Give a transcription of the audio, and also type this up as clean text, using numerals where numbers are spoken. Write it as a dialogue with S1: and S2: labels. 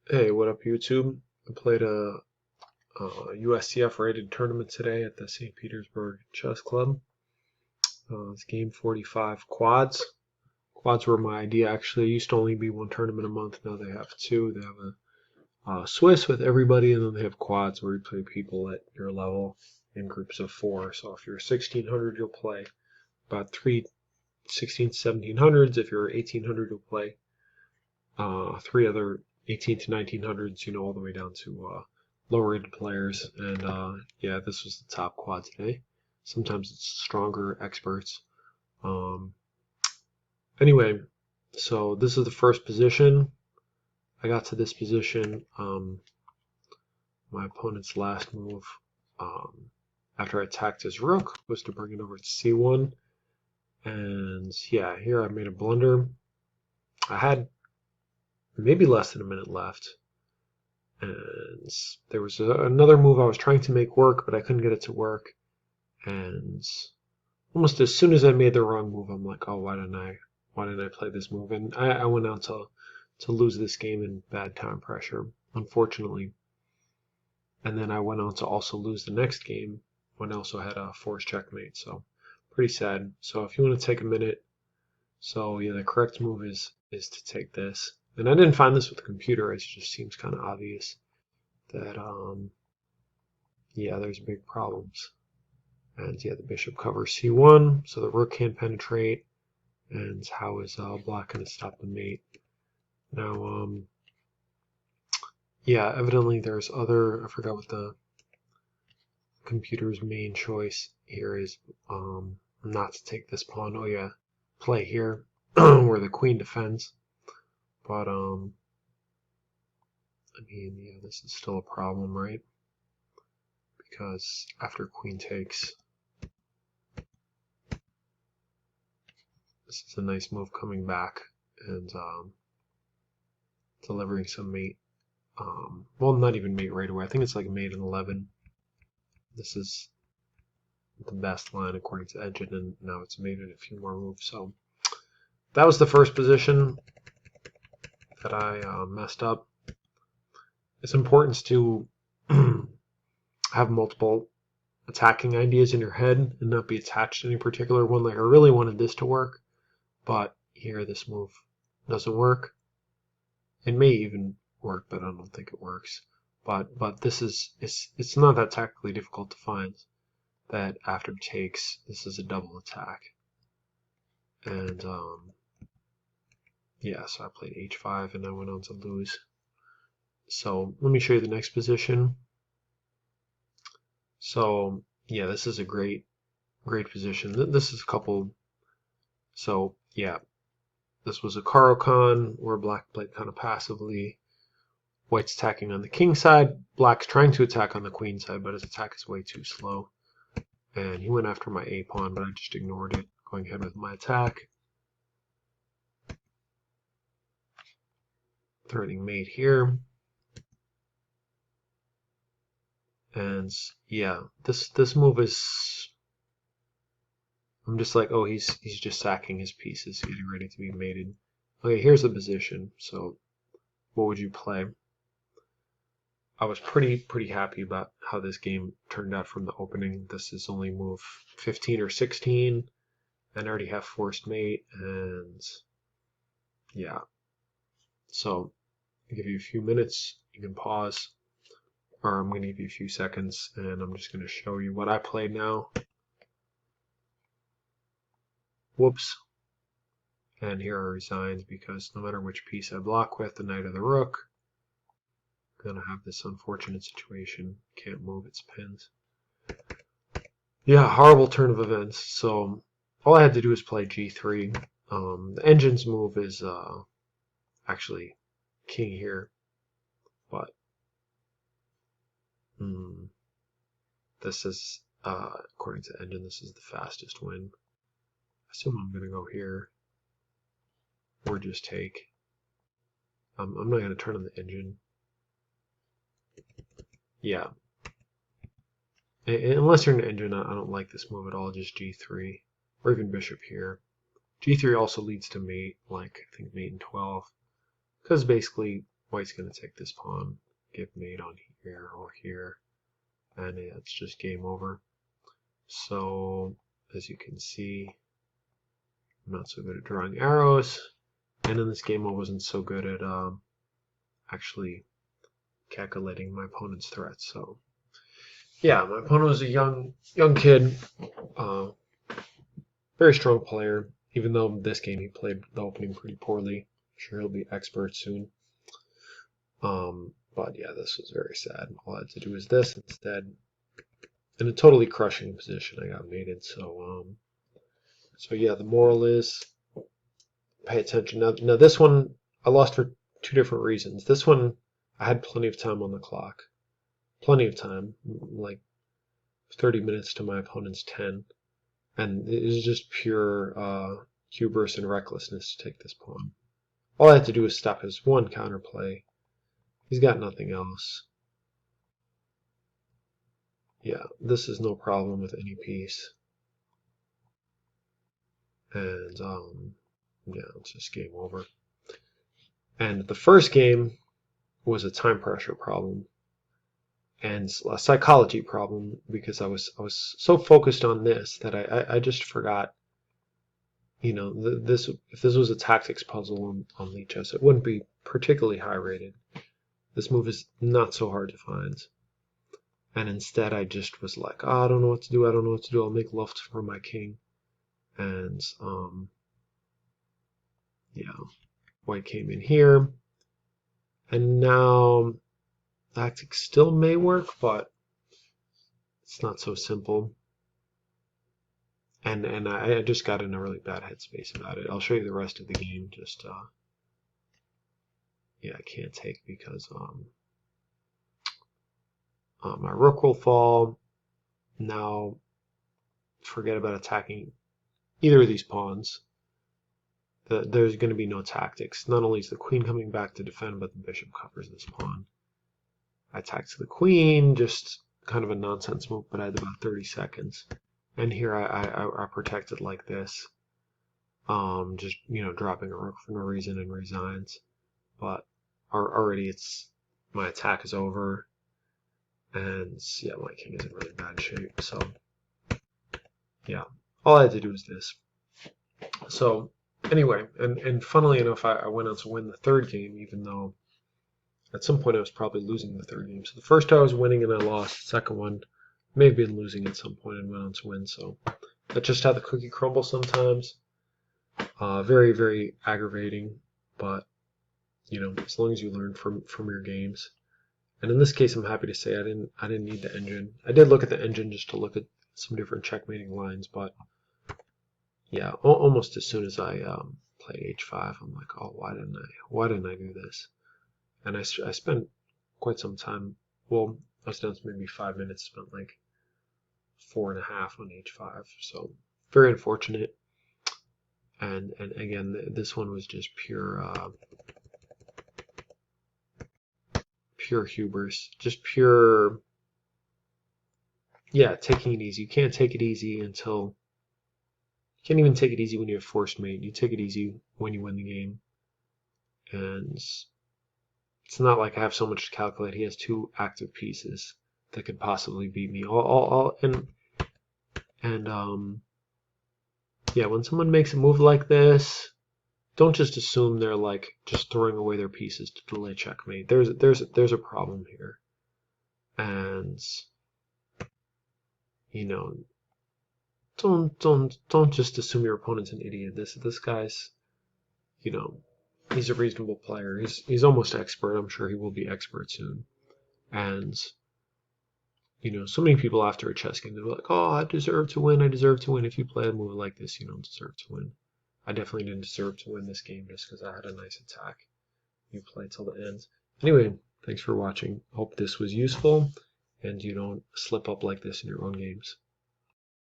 S1: Hey, what up, YouTube? I played a USCF rated tournament today at the St. Petersburg Chess Club. It's game 45 quads. Quads were my idea actually. It used to only be one tournament a month. Now they have two. They have a Swiss with everybody, and then they have quads where you play people at your level in groups of four. So if you're 1600, you'll play about three 16 to 1700s. If you're 1800, you'll play three other 18 to 1900s, all the way down to lower rated players. And yeah, this was the top quad today. Sometimes it's stronger experts. Um, anyway, so this is the first position. I got to this position. My opponent's last move, after I attacked his rook, was to bring it over to c1. And yeah, here I made a blunder. I had maybe less than a minute left. And there was another move I was trying to make work, but I couldn't get it to work. And almost as soon as I made the wrong move, I'm like, oh, why didn't I play this move? And I went out to lose this game in bad time pressure, unfortunately. And then I went on to also lose the next game when I also had a forced checkmate. So pretty sad. So if you want to take a minute, so yeah, the correct move is to take this. And I didn't find this with the computer. It just seems kind of obvious that yeah, there's big problems. And yeah, the bishop covers c1, so the rook can't penetrate. And how is black going to stop the mate? Now, yeah, evidently there's other, I forgot what the computer's main choice here is, not to take this pawn. Oh yeah, play here, where the queen defends. But, I mean, yeah, this is still a problem, right? Because after queen takes, this is a nice move coming back and delivering some mate. Well, not even mate right away. I think it's like mate in 11. This is the best line according to Engine, and now it's made in a few more moves. So that was the first position that I messed up. It's important to have multiple attacking ideas in your head and not be attached to any particular one. Like I really wanted this to work, but here this move doesn't work. It may even work, but I don't think it works. But this is it's not that tactically difficult to find that after takes this is a double attack. And yeah, so I played h5 and I went on to lose. So let me show you the next position. So yeah, this is a great position. This is a couple. So yeah, this was a Caro-Kann where black played kind of passively. White's attacking on the king side. Black's trying to attack on the queen side, but his attack is way too slow. And he went after my a pawn, but I just ignored it, going ahead with my attack. Threatening mate here. And yeah, this move is, I'm just like, oh, he's just sacking his pieces, getting ready to be mated. Okay, here's the position. So what would you play? I was pretty happy about how this game turned out from the opening. This is only move 15 or 16, and I already have forced mate, and yeah. So I'll give you a few minutes. You can pause, or I'm going to give you a few seconds, and I'm just going to show you what I played now. Whoops. And here are resigns because no matter which piece I block with, the knight or the rook, I'm going to have this unfortunate situation. Can't move its pins. Yeah, horrible turn of events. So all I had to do is play g3. The engine's move is actually king here, but this is, according to engine, this is the fastest win. I assume I'm going to go here or just take. I'm not going to turn on the engine. Yeah. Unless you're an engine, I don't like this move at all, just g3. Or even bishop here. g3 also leads to mate, like I think mate in 12. Because basically White's going to take this pawn, give mate on here or here, and it's just game over. So, as you can see, I'm not so good at drawing arrows, and in this game I wasn't so good at actually calculating my opponent's threats. So, yeah, my opponent was a young kid, very strong player. Even though this game he played the opening pretty poorly, I'm sure he'll be expert soon. But yeah, this was very sad. All I had to do was this instead. In a totally crushing position, I got mated. So yeah, the moral is pay attention. Now this one I lost for two different reasons. This one I had plenty of time on the clock, plenty of time, like 30 minutes to my opponent's 10, and it was just pure hubris and recklessness to take this pawn. All I had to do was stop his one counterplay. He's got nothing else. Yeah, this is no problem with any piece. And yeah, it's just game over. And the first game was a time pressure problem and a psychology problem because I was so focused on this that I just forgot. You know, if this was a tactics puzzle on Lichess, it wouldn't be particularly high rated. This move is not so hard to find. And instead I just was like, oh, I don't know what to do, I don't know what to do, I'll make luft for my king. And yeah, White came in here. And now tactics still may work, but it's not so simple. And I just got in a really bad headspace about it. I'll show you the rest of the game. Just yeah, I can't take because my rook will fall. Now forget about attacking either of these pawns. There's going to be no tactics. Not only is the queen coming back to defend, but the bishop covers this pawn. I attack to the queen, just kind of a nonsense move, but I had about 30 seconds. And here I protected like this, just dropping a rook for no reason and resigns. But already my attack is over, and yeah, my king is in really bad shape. So yeah, all I had to do was this. So anyway, and funnily enough, I went on to win the third game, even though at some point I was probably losing the third game. So the first I was winning and I lost. The second one may have been losing at some point and went on to win. So that's just how the cookie crumbles sometimes. Very, very aggravating, but as long as you learn from your games. And in this case, I'm happy to say I didn't need the engine. I did look at the engine just to look at some different checkmating lines, but yeah, almost as soon as I played h5, I'm like, oh, why didn't I do this? And I spent quite some time. Well, I was down to maybe 5 minutes. Spent like 4.5 on h5. So very unfortunate. And again, this one was just pure hubris, just pure. Yeah, taking it easy. You can't take it easy until. You can't even take it easy when you have forced mate. You take it easy when you win the game. And it's not like I have so much to calculate. He has two active pieces that could possibly beat me. Yeah, when someone makes a move like this, don't just assume they're like just throwing away their pieces to delay checkmate. There's a problem here, and don't just assume your opponent's an idiot. This guy's, he's a reasonable player. He's almost expert. I'm sure he will be expert soon. And so many people after a chess game, they're like, oh, I deserve to win. I deserve to win. If you play a move like this, you don't deserve to win. I definitely didn't deserve to win this game just because I had a nice attack. You play till the end. Anyway, thanks for watching. Hope this was useful and you don't slip up like this in your own games.